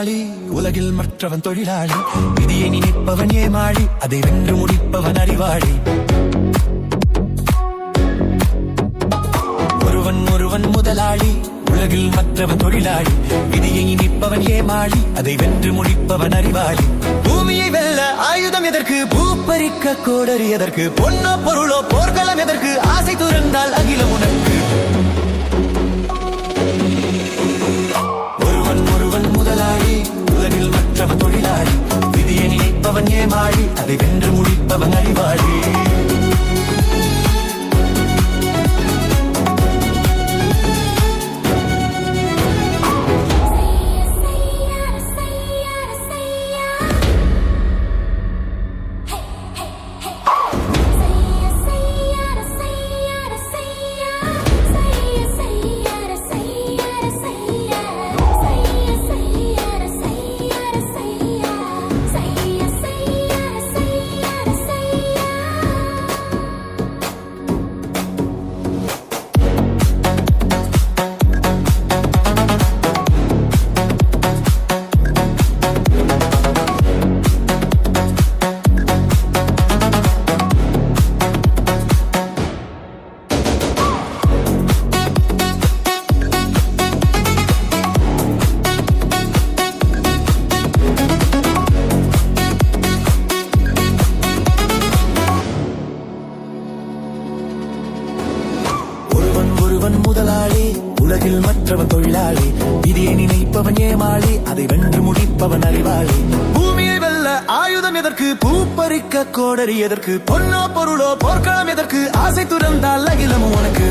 முதலாளி, உலகில் மற்றவன் தொழிலாளி. விதியை நினைப்பவன் ஏமாளி, அதை வென்று முடிப்பவன் அறிவாளி. ஒருவன் முதலாளி, உலகில் மற்றவன் தொழிலாளி. விதியை நினைப்பவன் ஏமாளி, அதை வென்று முடிப்பவன் அறிவாளி. பூமியை வெல்ல ஆயுதம் எதற்கு, பூப்பறிக்க கோடரி எதற்கு, பொன்னோ பொருளோ போர்க்களம் எதற்கு, ஆசை துறந்தால் அகிலம் உனக்கு. ஒருவன் முதலாளி, உலகில் மற்றவன் தொழிலாளி. விதியை நினைப்பவன் ஏமாளி, அதை வென்று முடிப்பவன் அறிவாளி. ஒருவன் முதலாளி, உலகில் மற்றவன் தொழிலாளி. விதியை நினைப்பவன் ஏமாளி, அதை வென்று முடிப்பவன் அறிவாளி. பூமியை வெல்ல ஆயுதம் எதற்கு, பூப்பறிக்க கோடரி எதற்கு, பொன்னோ பொருளோ போர்க்களம் எதற்கு, ஆசை துறந்தால் அகிலம் உனக்கு.